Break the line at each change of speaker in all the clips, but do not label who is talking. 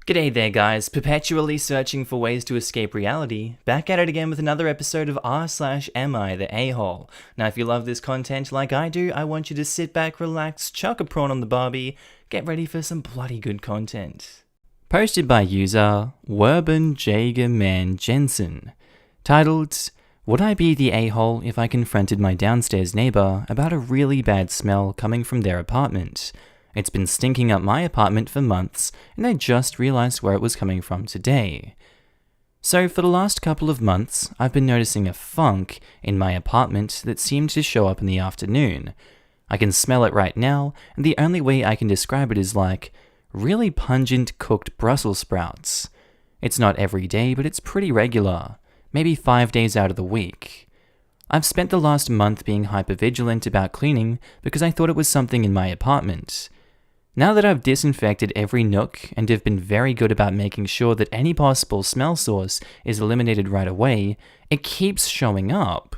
G'day there guys, perpetually searching for ways to escape reality, back at it again with another episode of r/Am I the A-hole. Now if you love this content like I do, I want you to sit back, relax, chuck a prawn on the barbie, get ready for some bloody good content. Posted by user Werben Jagerman Jensen, titled, "Would I be the a-hole if I confronted my downstairs neighbor about a really bad smell coming from their apartment? It's been stinking up my apartment for months, and I just realized where it was coming from today." So for the last couple of months, I've been noticing a funk in my apartment that seemed to show up in the afternoon. I can smell it right now, and the only way I can describe it is like really pungent cooked Brussels sprouts. It's not every day, but it's pretty regular, maybe 5 days out of the week. I've spent the last month being hypervigilant about cleaning because I thought it was something in my apartment. Now that I've disinfected every nook and have been very good about making sure that any possible smell source is eliminated right away, it keeps showing up.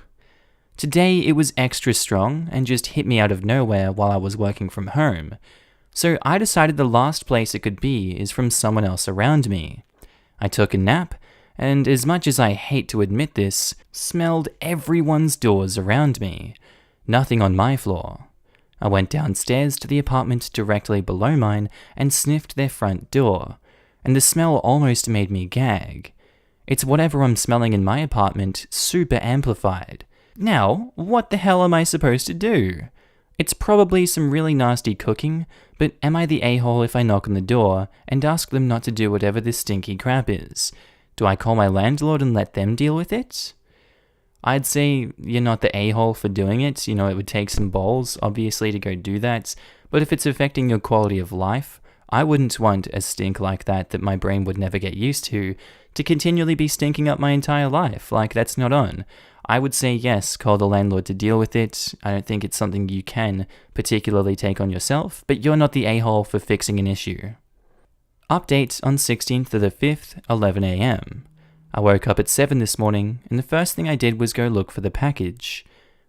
Today it was extra strong and just hit me out of nowhere while I was working from home. So I decided the last place it could be is from someone else around me. I took a nap, and as much as I hate to admit this, smelled everyone's doors around me. Nothing on my floor. I went downstairs to the apartment directly below mine and sniffed their front door, and the smell almost made me gag. It's whatever I'm smelling in my apartment, super amplified. Now, what the hell am I supposed to do? It's probably some really nasty cooking, but am I the a-hole if I knock on the door and ask them not to do whatever this stinky crap is? Do I call my landlord and let them deal with it? I'd say you're not the a-hole for doing it. You know, it would take some balls, obviously, to go do that. But if it's affecting your quality of life, I wouldn't want a stink like that my brain would never get used to continually be stinking up my entire life. Like, that's not on. I would say yes, call the landlord to deal with it. I don't think it's something you can particularly take on yourself, but you're not the a-hole for fixing an issue. Update on 16th of the 5th, 11 AM. I woke up at 7 this morning, and the first thing I did was go look for the package.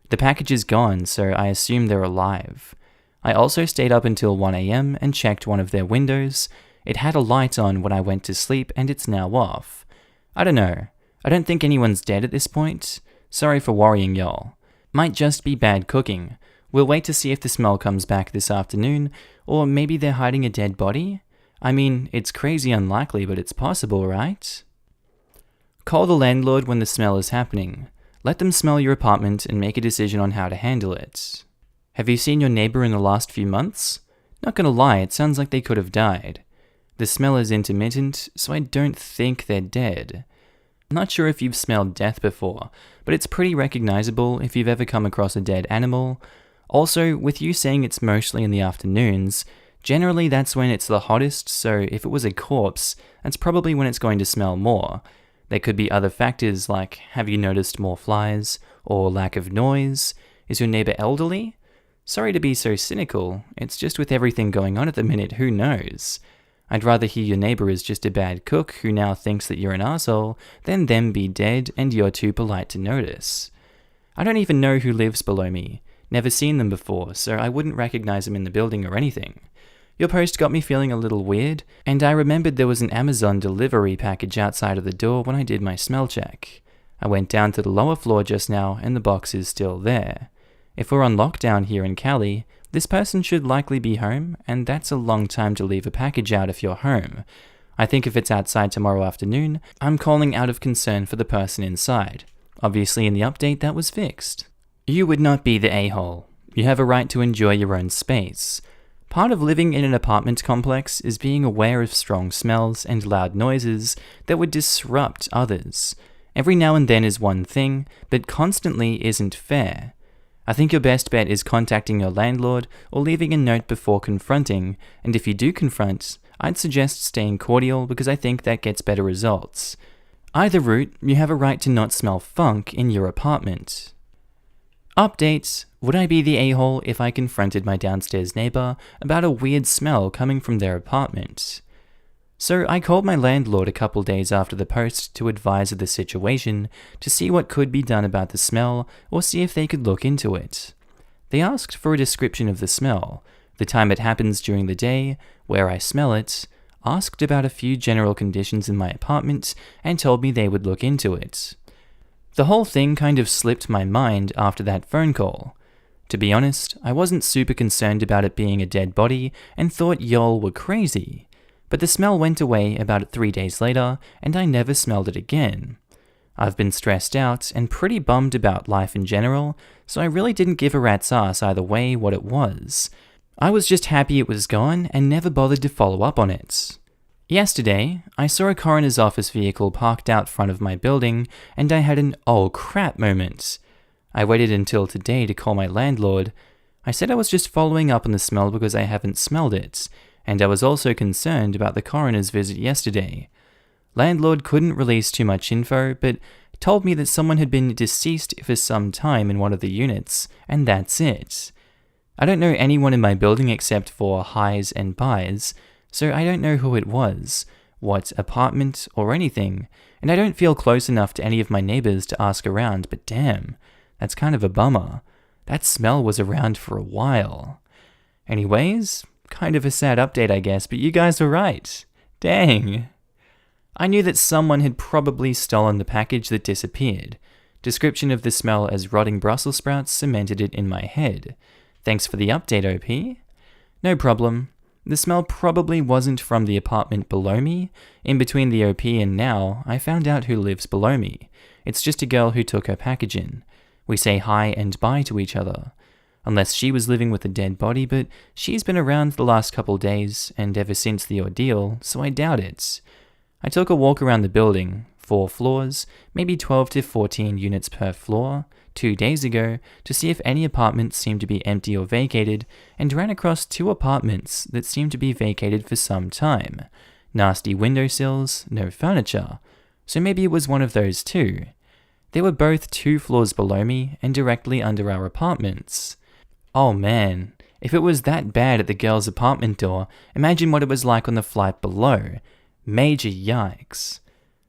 The package is gone, so I assume they're alive. I also stayed up until 1 AM and checked one of their windows. It had a light on when I went to sleep, and it's now off. I don't know. I don't think anyone's dead at this point. Sorry for worrying y'all. Might just be bad cooking. We'll wait to see if the smell comes back this afternoon, or maybe they're hiding a dead body? I mean, it's crazy unlikely, but it's possible, right? Call the landlord when the smell is happening. Let them smell your apartment and make a decision on how to handle it. Have you seen your neighbor in the last few months? Not gonna lie, it sounds like they could have died. The smell is intermittent, so I don't think they're dead. I'm not sure if you've smelled death before, but it's pretty recognizable if you've ever come across a dead animal. Also, with you saying it's mostly in the afternoons, generally that's when it's the hottest, so if it was a corpse, that's probably when it's going to smell more. There could be other factors like, have you noticed more flies, or lack of noise? Is your neighbor elderly? Sorry to be so cynical, it's just with everything going on at the minute, who knows? I'd rather hear your neighbor is just a bad cook who now thinks that you're an asshole than them be dead and you're too polite to notice. I don't even know who lives below me, never seen them before, so I wouldn't recognize them in the building or anything. Your post got me feeling a little weird, and I remembered there was an Amazon delivery package outside of the door when I did my smell check. I went down to the lower floor just now, and the box is still there. If we're on lockdown here in Cali, this person should likely be home, and that's a long time to leave a package out if you're home. I think if it's outside tomorrow afternoon, I'm calling out of concern for the person inside. Obviously in the update that was fixed. You would not be the a-hole. You have a right to enjoy your own space. Part of living in an apartment complex is being aware of strong smells and loud noises that would disrupt others. Every now and then is one thing, but constantly isn't fair. I think your best bet is contacting your landlord or leaving a note before confronting, and if you do confront, I'd suggest staying cordial because I think that gets better results. Either route, you have a right to not smell funk in your apartment. Update: would I be the a-hole if I confronted my downstairs neighbor about a weird smell coming from their apartment? So I called my landlord a couple days after the post to advise of the situation to see what could be done about the smell or see if they could look into it. They asked for a description of the smell, the time it happens during the day, where I smell it, asked about a few general conditions in my apartment, and told me they would look into it. The whole thing kind of slipped my mind after that phone call. To be honest, I wasn't super concerned about it being a dead body and thought y'all were crazy. But the smell went away about 3 days later, and I never smelled it again. I've been stressed out and pretty bummed about life in general, so I really didn't give a rat's ass either way what it was. I was just happy it was gone and never bothered to follow up on it. Yesterday, I saw a coroner's office vehicle parked out front of my building, and I had an oh crap moment. I waited until today to call my landlord. I said I was just following up on the smell because I haven't smelled it, and I was also concerned about the coroner's visit yesterday. Landlord couldn't release too much info, but told me that someone had been deceased for some time in one of the units, and that's it. I don't know anyone in my building except for highs and buys, so I don't know who it was, what apartment, or anything, and I don't feel close enough to any of my neighbors to ask around, but damn, that's kind of a bummer. That smell was around for a while. Anyways, kind of a sad update I guess, but you guys were right. Dang. I knew that someone had probably stolen the package that disappeared. Description of the smell as rotting Brussels sprouts cemented it in my head. Thanks for the update, OP. No problem. The smell probably wasn't from the apartment below me. In between the OP and now, I found out who lives below me. It's just a girl who took her package in. We say hi and bye to each other. Unless she was living with a dead body, but she's been around the last couple days and ever since the ordeal, so I doubt it. I took a walk around the building, 4 floors, maybe 12 to 14 units per floor, 2 days ago to see if any apartments seemed to be empty or vacated, and ran across 2 apartments that seemed to be vacated for some time. Nasty windowsills, no furniture. So maybe it was one of those too. They were both 2 floors below me and directly under our apartments. Oh man, if it was that bad at the girl's apartment door, imagine what it was like on the flight below. Major yikes.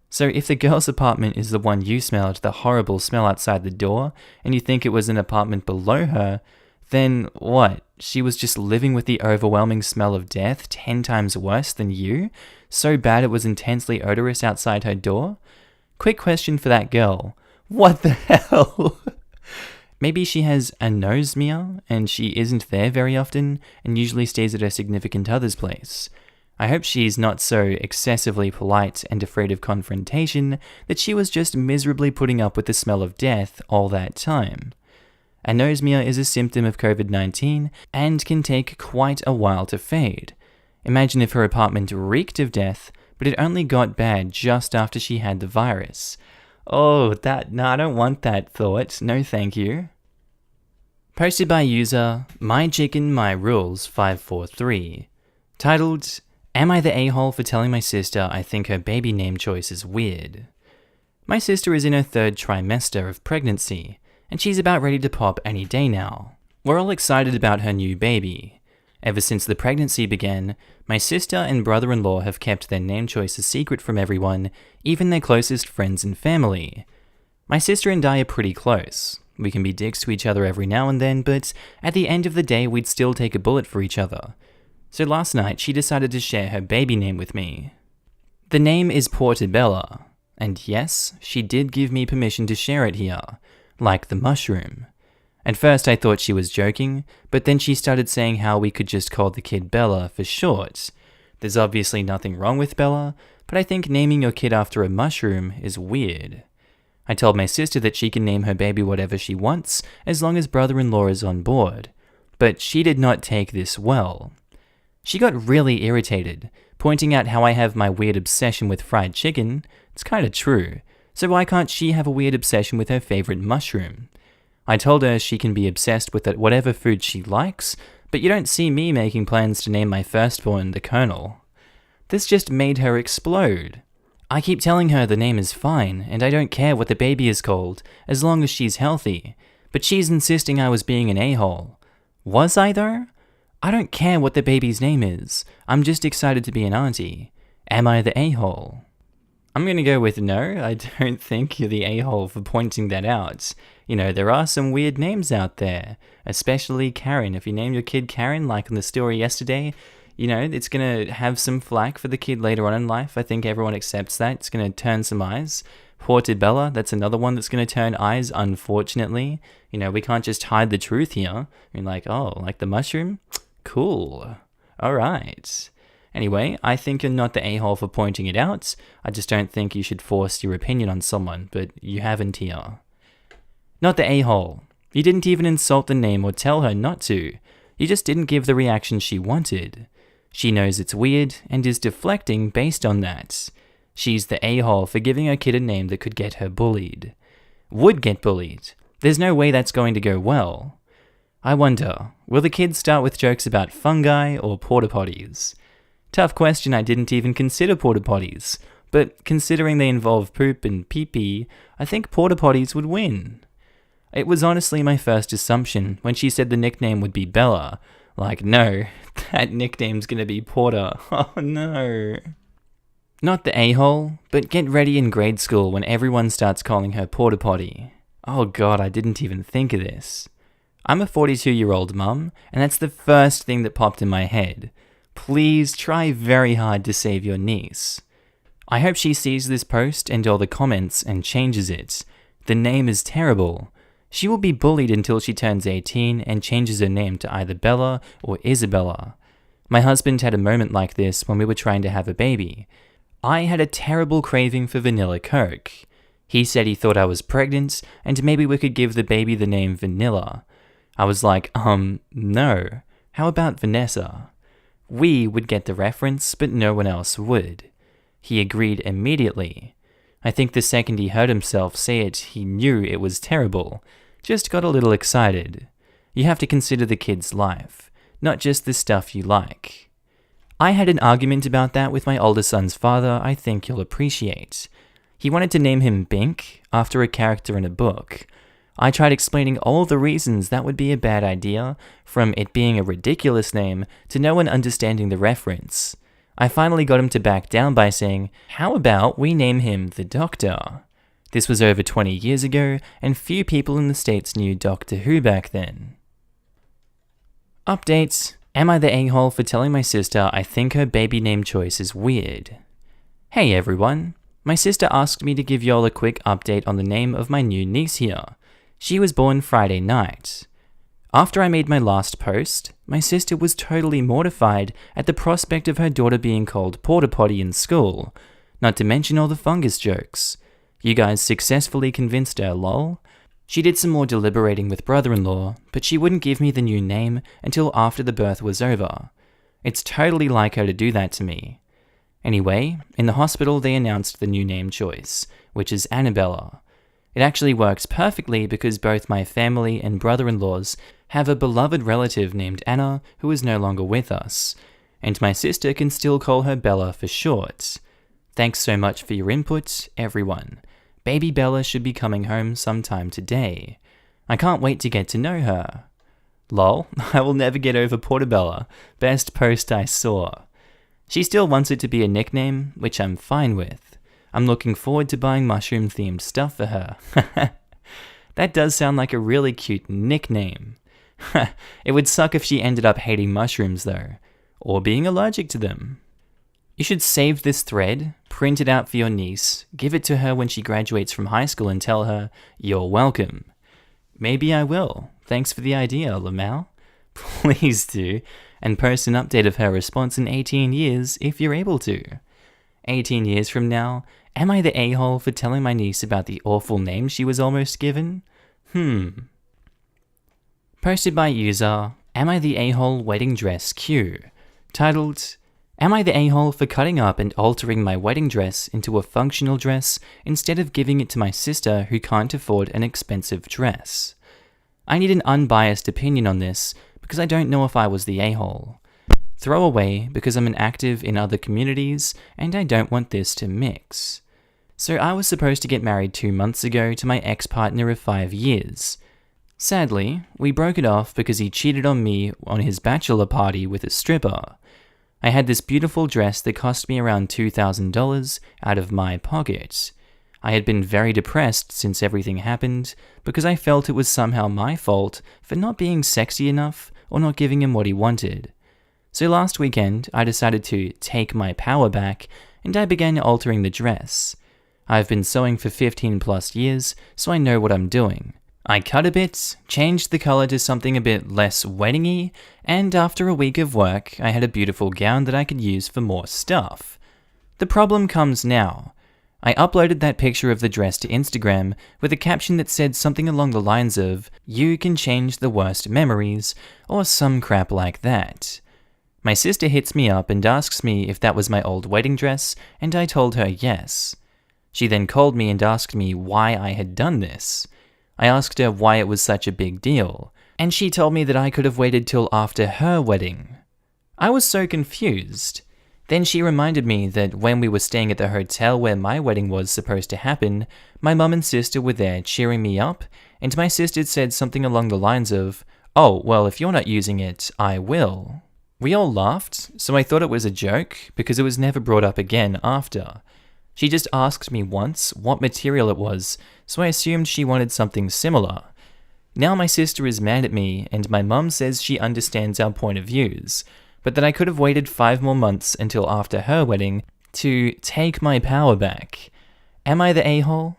So if the girl's apartment is the one you smelled the horrible smell outside the door, and you think it was an apartment below her, then what? She was just living with the overwhelming smell of death 10 times worse than you? So bad it was intensely odorous outside her door? Quick question for that girl. What the hell? Maybe she has anosmia, and she isn't there very often, and usually stays at her significant other's place. I hope she's not so excessively polite and afraid of confrontation that she was just miserably putting up with the smell of death all that time. Anosmia is a symptom of COVID-19 and can take quite a while to fade. Imagine if her apartment reeked of death, but it only got bad just after she had the virus. Oh, no, I don't want that thought. No, thank you. Posted by user MyChickenMyRules543. Titled, Am I the a-hole for telling my sister I think her baby name choice is weird? My sister is in her 3rd trimester of pregnancy, and she's about ready to pop any day now. We're all excited about her new baby. Ever since the pregnancy began, my sister and brother-in-law have kept their name choice a secret from everyone, even their closest friends and family. My sister and I are pretty close. We can be dicks to each other every now and then, but at the end of the day we'd still take a bullet for each other. So last night she decided to share her baby name with me. The name is Portobello, and yes, she did give me permission to share it here, like the mushroom. At first I thought she was joking, but then she started saying how we could just call the kid Bella for short. There's obviously nothing wrong with Bella, but I think naming your kid after a mushroom is weird. I told my sister that she can name her baby whatever she wants, as long as brother-in-law is on board, but she did not take this well. She got really irritated, pointing out how I have my weird obsession with fried chicken. It's kinda true, so why can't she have a weird obsession with her favorite mushroom? I told her she can be obsessed with whatever food she likes, but you don't see me making plans to name my firstborn the Colonel. This just made her explode. I keep telling her the name is fine, and I don't care what the baby is called, as long as she's healthy, but she's insisting I was being an a-hole. Was I though? I don't care what the baby's name is, I'm just excited to be an auntie. Am I the a-hole? I'm gonna go with no, I don't think you're the a-hole for pointing that out. You know, there are some weird names out there, especially Karen. If you name your kid Karen, like in the story yesterday, You know, it's going to have some flack for the kid later on in life. I think everyone accepts that. It's going to turn some eyes. Portobello, that's another one that's going to turn eyes, unfortunately. You know, we can't just hide the truth here. I mean, like, oh, like the mushroom? Cool. All right. Anyway, I think you're not the a-hole for pointing it out. I just don't think you should force your opinion on someone, but you haven't here. Not the a-hole. You didn't even insult the name or tell her not to. You just didn't give the reaction she wanted. She knows it's weird and is deflecting based on that. She's the a-hole for giving her kid a name that could get her bullied. Would get bullied. There's no way that's going to go well. I wonder, will the kids start with jokes about fungi or porta potties? Tough question, I didn't even consider porta potties, but considering they involve poop and pee-pee, I think porta potties would win. It was honestly my first assumption when she said the nickname would be Bella. Like, no, that nickname's gonna be Porter. Oh no. Not the a-hole, but get ready in grade school when everyone starts calling her porta potty. Oh god, I didn't even think of this. I'm a 42-year-old mum, and that's the first thing that popped in my head. Please try very hard to save your niece. I hope she sees this post and all the comments and changes it. The name is terrible. She will be bullied until she turns 18 and changes her name to either Bella or Isabella. My husband had a moment like this when we were trying to have a baby. I had a terrible craving for vanilla Coke. He said he thought I was pregnant and maybe we could give the baby the name Vanilla. I was like, no. How about Vanessa? We would get the reference, but no one else would. He agreed immediately. I think the second he heard himself say it, he knew it was terrible. Just got a little excited. You have to consider the kid's life, not just the stuff you like. I had an argument about that with my older son's father I think you'll appreciate. He wanted to name him Bink, after a character in a book. I tried explaining all the reasons that would be a bad idea, from it being a ridiculous name to no one understanding the reference. I finally got him to back down by saying, how about we name him the Doctor? This was over 20 years ago, and few people in the States knew Doctor Who back then. Update. Am I the a-hole for telling my sister I think her baby name choice is weird? Hey everyone. My sister asked me to give y'all a quick update on the name of my new niece here. She was born Friday night. After I made my last post, my sister was totally mortified at the prospect of her daughter being called Porta Potty in school, not to mention all the fungus jokes. You guys successfully convinced her, lol. She did some more deliberating with brother-in-law, but she wouldn't give me the new name until after the birth was over. It's totally like her to do that to me. Anyway, in the hospital they announced the new name choice, which is Annabella. It actually works perfectly because both my family and brother-in-laws have a beloved relative named Anna who is no longer with us, and my sister can still call her Bella for short. Thanks so much for your input, everyone. Baby Bella should be coming home sometime today. I can't wait to get to know her. Lol, I will never get over Portobello. Best post I saw. She still wants it to be a nickname, which I'm fine with. I'm looking forward to buying mushroom-themed stuff for her. That does sound like a really cute nickname. It would suck if she ended up hating mushrooms though, or being allergic to them. You should save this thread, print it out for your niece, give it to her when she graduates from high school and tell her, you're welcome. Maybe I will. Thanks for the idea, Lamau. Please do, and post an update of her response in 18 years if you're able to. 18 years from now, am I the a-hole for telling my niece about the awful name she was almost given? Posted by user, Am I the a-hole wedding dress Q? Titled, Am I the a-hole for cutting up and altering my wedding dress into a functional dress instead of giving it to my sister who can't afford an expensive dress? I need an unbiased opinion on this because I don't know if I was the a-hole. Throw away because I'm an active in other communities and I don't want this to mix. So I was supposed to get married 2 months ago to my ex-partner of 5 years. Sadly, we broke it off because he cheated on me on his bachelor party with a stripper. I had this beautiful dress that cost me around $2,000 out of my pocket. I had been very depressed since everything happened because I felt it was somehow my fault for not being sexy enough or not giving him what he wanted. So last weekend, I decided to take my power back, and I began altering the dress. I've been sewing for 15 plus years, so I know what I'm doing. I cut a bit, changed the color to something a bit less wedding-y, and after a week of work, I had a beautiful gown that I could use for more stuff. The problem comes now. I uploaded that picture of the dress to Instagram with a caption that said something along the lines of, "You can change the worst memories," or some crap like that. My sister hits me up and asks me if that was my old wedding dress, and I told her yes. She then called me and asked me why I had done this. I asked her why it was such a big deal, and she told me that I could have waited till after her wedding. I was so confused. Then she reminded me that when we were staying at the hotel where my wedding was supposed to happen, my mum and sister were there cheering me up, and my sister said something along the lines of, "Oh, well, if you're not using it, I will." We all laughed, so I thought it was a joke, because it was never brought up again after. She just asked me once what material it was, so I assumed she wanted something similar. Now my sister is mad at me, and my mum says she understands our point of views, but that I could have waited 5 more months until after her wedding to take my power back. Am I the a-hole?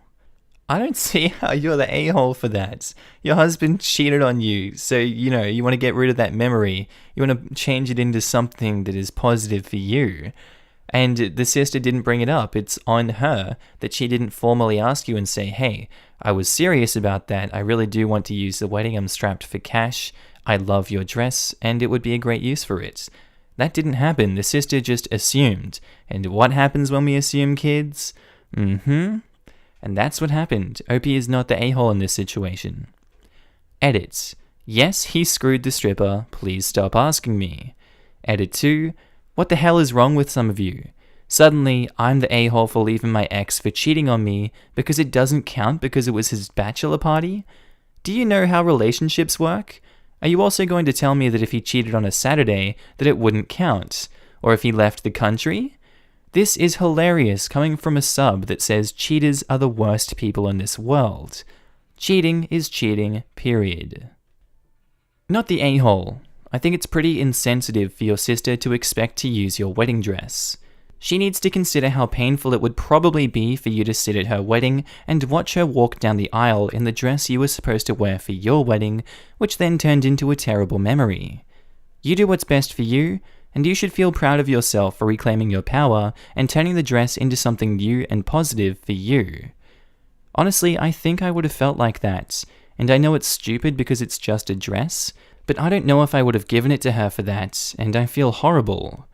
I don't see how you're the a-hole for that. Your husband cheated on you, so, you want to get rid of that memory. You want to change it into something that is positive for you. And the sister didn't bring it up. It's on her that she didn't formally ask you and say, "Hey, I was serious about that. I really do want to use the wedding. I'm strapped for cash. I love your dress, and it would be a great use for it." That didn't happen. The sister just assumed. And what happens when we assume, kids? And that's what happened. Opie is not the a-hole in this situation. Edit. Yes, he screwed the stripper. Please stop asking me. Edit 2. What the hell is wrong with some of you? Suddenly, I'm the a-hole for leaving my ex for cheating on me because it doesn't count because it was his bachelor party? Do you know how relationships work? Are you also going to tell me that if he cheated on a Saturday, that it wouldn't count? Or if he left the country? This is hilarious coming from a sub that says cheaters are the worst people in this world. Cheating is cheating, period. Not the a-hole. I think it's pretty insensitive for your sister to expect to use your wedding dress. She needs to consider how painful it would probably be for you to sit at her wedding and watch her walk down the aisle in the dress you were supposed to wear for your wedding, which then turned into a terrible memory. You do what's best for you, and you should feel proud of yourself for reclaiming your power and turning the dress into something new and positive for you. Honestly, I think I would have felt like that, and I know it's stupid because it's just a dress, but I don't know if I would have given it to her for that, and I feel horrible.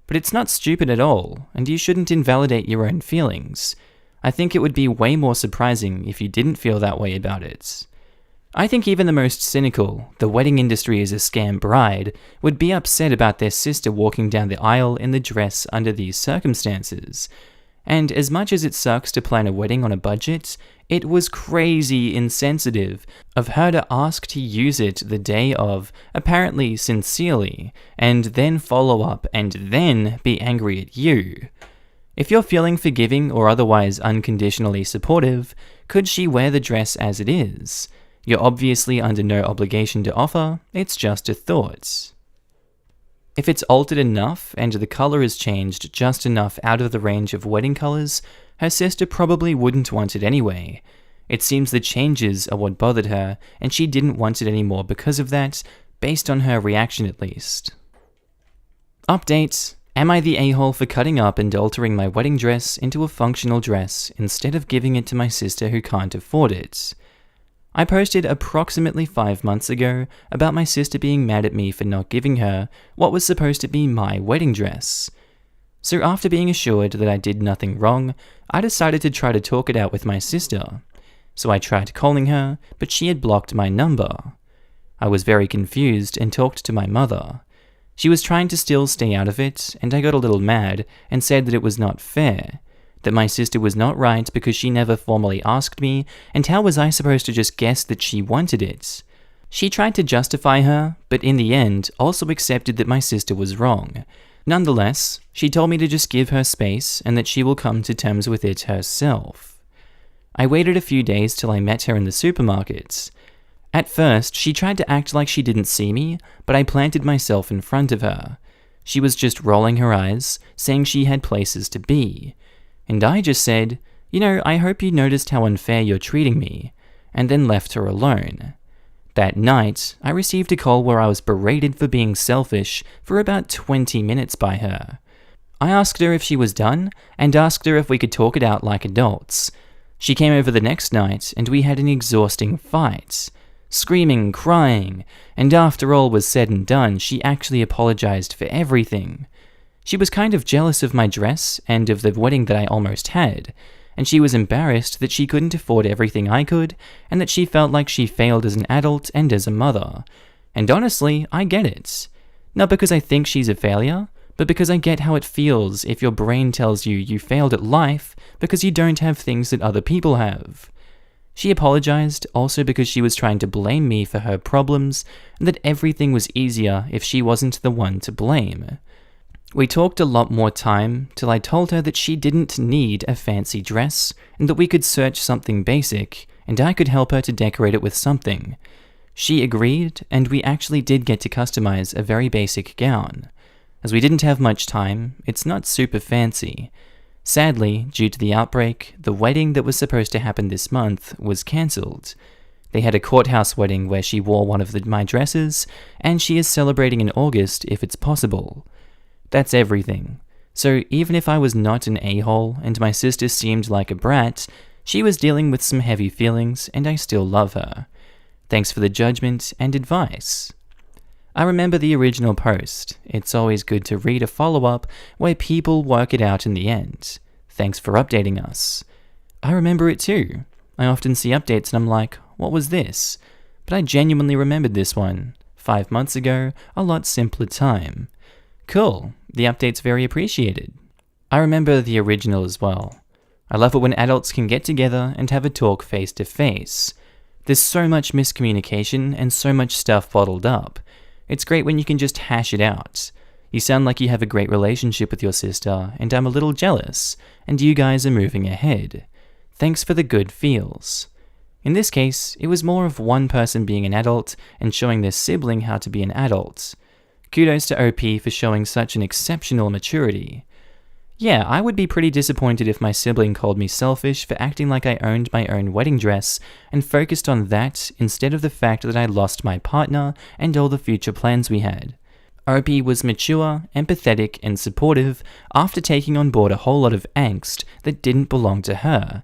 But it's not stupid at all, and you shouldn't invalidate your own feelings. I think it would be way more surprising if you didn't feel that way about it. I think even the most cynical, "the wedding industry is a scam bride," would be upset about their sister walking down the aisle in the dress under these circumstances. And as much as it sucks to plan a wedding on a budget, it was crazy insensitive of her to ask to use it the day of, apparently sincerely, and then follow up and then be angry at you. If you're feeling forgiving or otherwise unconditionally supportive, could she wear the dress as it is? You're obviously under no obligation to offer, it's just a thought. If it's altered enough and the color is changed just enough out of the range of wedding colors, her sister probably wouldn't want it anyway. It seems the changes are what bothered her, and she didn't want it anymore because of that, based on her reaction at least. Update. Am I the a-hole for cutting up and altering my wedding dress into a functional dress instead of giving it to my sister who can't afford it? I posted approximately 5 months ago about my sister being mad at me for not giving her what was supposed to be my wedding dress. So after being assured that I did nothing wrong, I decided to try to talk it out with my sister. So I tried calling her, but she had blocked my number. I was very confused and talked to my mother. She was trying to still stay out of it, and I got a little mad and said that it was not fair, that my sister was not right because she never formally asked me, and how was I supposed to just guess that she wanted it? She tried to justify her, but in the end also accepted that my sister was wrong. Nonetheless, she told me to just give her space and that she will come to terms with it herself. I waited a few days till I met her in the supermarket. At first, she tried to act like she didn't see me, but I planted myself in front of her. She was just rolling her eyes, saying she had places to be. And I just said, I hope you noticed how unfair you're treating me, and then left her alone. That night, I received a call where I was berated for being selfish for about 20 minutes by her. I asked her if she was done, and asked her if we could talk it out like adults. She came over the next night, and we had an exhausting fight. Screaming, crying, and after all was said and done, she actually apologized for everything. She was kind of jealous of my dress and of the wedding that I almost had, and she was embarrassed that she couldn't afford everything I could, and that she felt like she failed as an adult and as a mother. And honestly, I get it. Not because I think she's a failure, but because I get how it feels if your brain tells you you failed at life because you don't have things that other people have. She apologized also because she was trying to blame me for her problems, and that everything was easier if she wasn't the one to blame. We talked a lot more time till I told her that she didn't need a fancy dress, and that we could search something basic, and I could help her to decorate it with something. She agreed, and we actually did get to customize a very basic gown. As we didn't have much time, it's not super fancy. Sadly, due to the outbreak, the wedding that was supposed to happen this month was cancelled. They had a courthouse wedding where she wore one of my dresses, and she is celebrating in August if it's possible. That's everything. So even if I was not an a-hole and my sister seemed like a brat, she was dealing with some heavy feelings and I still love her. Thanks for the judgment and advice. I remember the original post. It's always good to read a follow-up where people work it out in the end. Thanks for updating us. I remember it too. I often see updates and I'm like, what was this? But I genuinely remembered this one. 5 months ago, a lot simpler time. Cool, the update's very appreciated. I remember the original as well. I love it when adults can get together and have a talk face to face. There's so much miscommunication and so much stuff bottled up. It's great when you can just hash it out. You sound like you have a great relationship with your sister, and I'm a little jealous, and you guys are moving ahead. Thanks for the good feels. In this case, it was more of one person being an adult and showing their sibling how to be an adult. Kudos to OP for showing such an exceptional maturity. Yeah, I would be pretty disappointed if my sibling called me selfish for acting like I owned my own wedding dress and focused on that instead of the fact that I lost my partner and all the future plans we had. OP was mature, empathetic, and supportive after taking on board a whole lot of angst that didn't belong to her.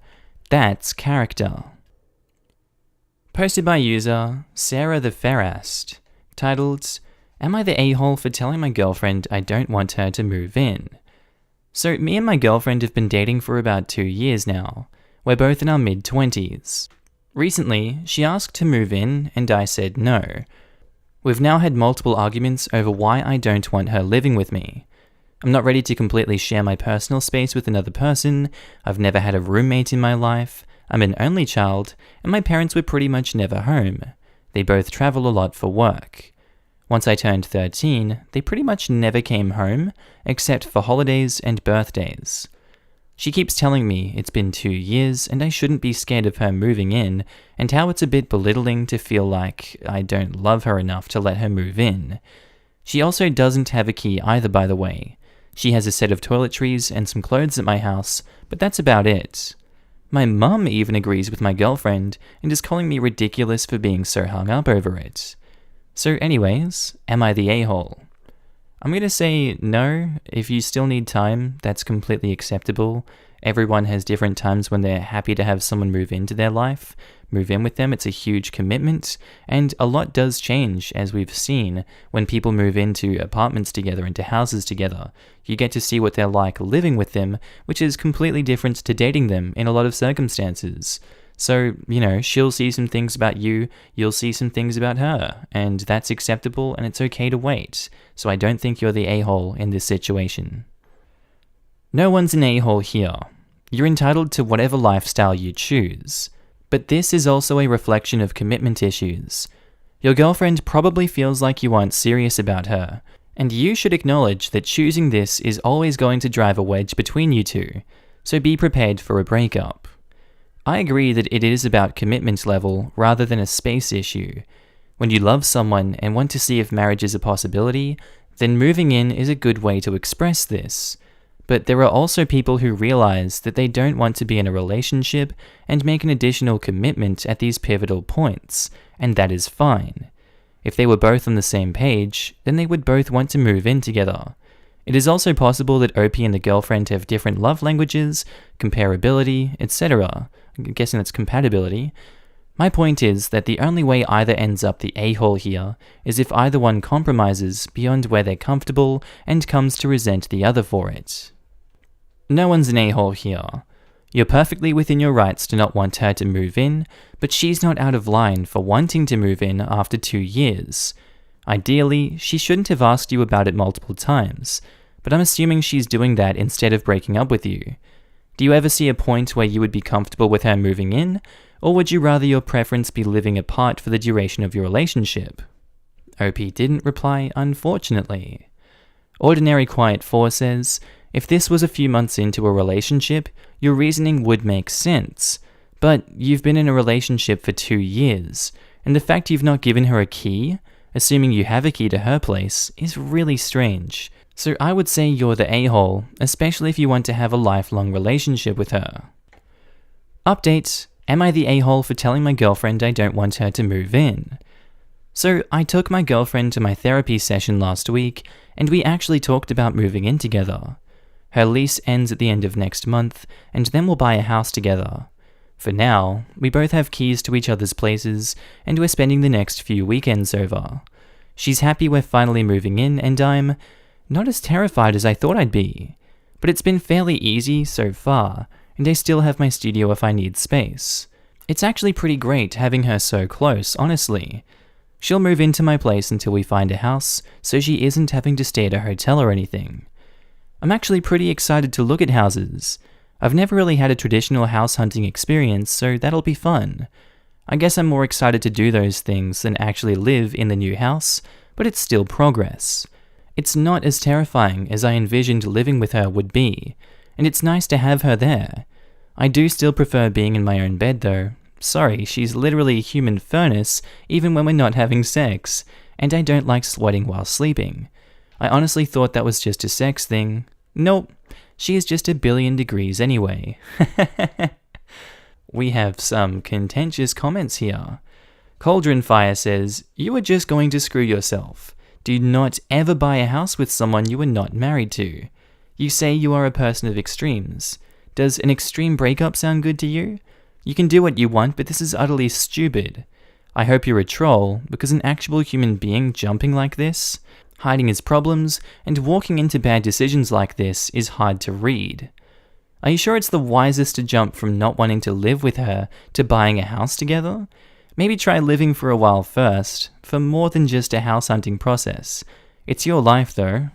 That's character. Posted by user Sarah the Ferrast, titled, "Am I the a-hole for telling my girlfriend I don't want her to move in?" So me and my girlfriend have been dating for about 2 years now. We're both in our mid-20s. Recently, she asked to move in and I said no. We've now had multiple arguments over why I don't want her living with me. I'm not ready to completely share my personal space with another person, I've never had a roommate in my life, I'm an only child, and my parents were pretty much never home. They both travel a lot for work. Once I turned 13, they pretty much never came home, except for holidays and birthdays. She keeps telling me it's been 2 years and I shouldn't be scared of her moving in, and how it's a bit belittling to feel like I don't love her enough to let her move in. She also doesn't have a key either, by the way. She has a set of toiletries and some clothes at my house, but that's about it. My mum even agrees with my girlfriend and is calling me ridiculous for being so hung up over it. So anyways, am I the a-hole? I'm gonna say no. If you still need time, that's completely acceptable. Everyone has different times when they're happy to have someone move into their life, move in with them. It's a huge commitment, and a lot does change, as we've seen, when people move into apartments together, into houses together. You get to see what they're like living with them, which is completely different to dating them in a lot of circumstances. So, she'll see some things about you, you'll see some things about her, and that's acceptable and it's okay to wait. So I don't think you're the a-hole in this situation. No one's an a-hole here. You're entitled to whatever lifestyle you choose. But this is also a reflection of commitment issues. Your girlfriend probably feels like you aren't serious about her, and you should acknowledge that choosing this is always going to drive a wedge between you two, so be prepared for a breakup. I agree that it is about commitment level rather than a space issue. When you love someone and want to see if marriage is a possibility, then moving in is a good way to express this. But there are also people who realize that they don't want to be in a relationship and make an additional commitment at these pivotal points, and that is fine. If they were both on the same page, then they would both want to move in together. It is also possible that OP and the girlfriend have different love languages, comparability, etc. I'm guessing that's compatibility. My point is that the only way either ends up the a-hole here is if either one compromises beyond where they're comfortable and comes to resent the other for it. No one's an a-hole here. You're perfectly within your rights to not want her to move in, but she's not out of line for wanting to move in after 2 years. Ideally, she shouldn't have asked you about it multiple times, but I'm assuming she's doing that instead of breaking up with you. Do you ever see a point where you would be comfortable with her moving in, or would you rather your preference be living apart for the duration of your relationship? OP didn't reply, unfortunately. Ordinary Quiet 4 says, if this was a few months into a relationship, your reasoning would make sense. But you've been in a relationship for 2 years, and the fact you've not given her a key, assuming you have a key to her place, is really strange. So I would say you're the a-hole, especially if you want to have a lifelong relationship with her. Update: am I the a-hole for telling my girlfriend I don't want her to move in? So I took my girlfriend to my therapy session last week, and we actually talked about moving in together. Her lease ends at the end of next month, and then we'll buy a house together. For now, we both have keys to each other's places, and we're spending the next few weekends over. She's happy we're finally moving in, and I'm not as terrified as I thought I'd be. But it's been fairly easy so far, and I still have my studio if I need space. It's actually pretty great having her so close, honestly. She'll move into my place until we find a house, so she isn't having to stay at a hotel or anything. I'm actually pretty excited to look at houses. I've never really had a traditional house hunting experience, so that'll be fun. I guess I'm more excited to do those things than actually live in the new house, but it's still progress. It's not as terrifying as I envisioned living with her would be, and it's nice to have her there. I do still prefer being in my own bed though. Sorry, she's literally a human furnace even when we're not having sex, and I don't like sweating while sleeping. I honestly thought that was just a sex thing. Nope, she is just 1 billion degrees anyway. We have some contentious comments here. Cauldron Fire says, you are just going to screw yourself. Do not ever buy a house with someone you are not married to. You say you are a person of extremes. Does an extreme breakup sound good to you? You can do what you want, but this is utterly stupid. I hope you're a troll, because an actual human being jumping like this, hiding his problems, and walking into bad decisions like this is hard to read. Are you sure it's the wisest to jump from not wanting to live with her to buying a house together? Maybe try living for a while first, for more than just a house hunting process. It's your life though.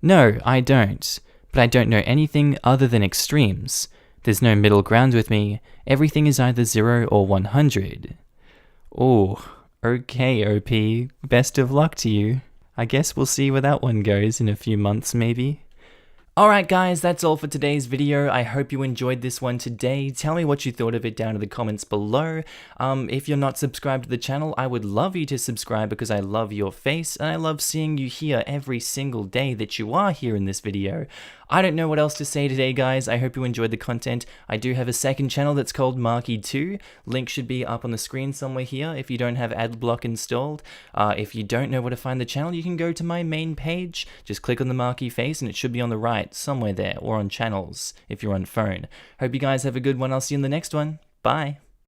No, I don't. But I don't know anything other than extremes. There's no middle ground with me. Everything is either 0 or 100. Ooh, okay OP. Best of luck to you. I guess we'll see where that one goes in a few months maybe. Alright guys, that's all for today's video. I hope you enjoyed this one today. Tell me what you thought of it down in the comments below. If you're not subscribed to the channel, I would love you to subscribe because I love your face and I love seeing you here every single day that you are here in this video. I don't know what else to say today, guys. I hope you enjoyed the content. I do have a second channel that's called Markee 2. Link should be up on the screen somewhere here if you don't have adblock installed. If you don't know where to find the channel, you can go to my main page. Just click on the Markee face and it should be on the right, somewhere there, or on channels if you're on phone. Hope you guys have a good one. I'll see you in the next one. Bye.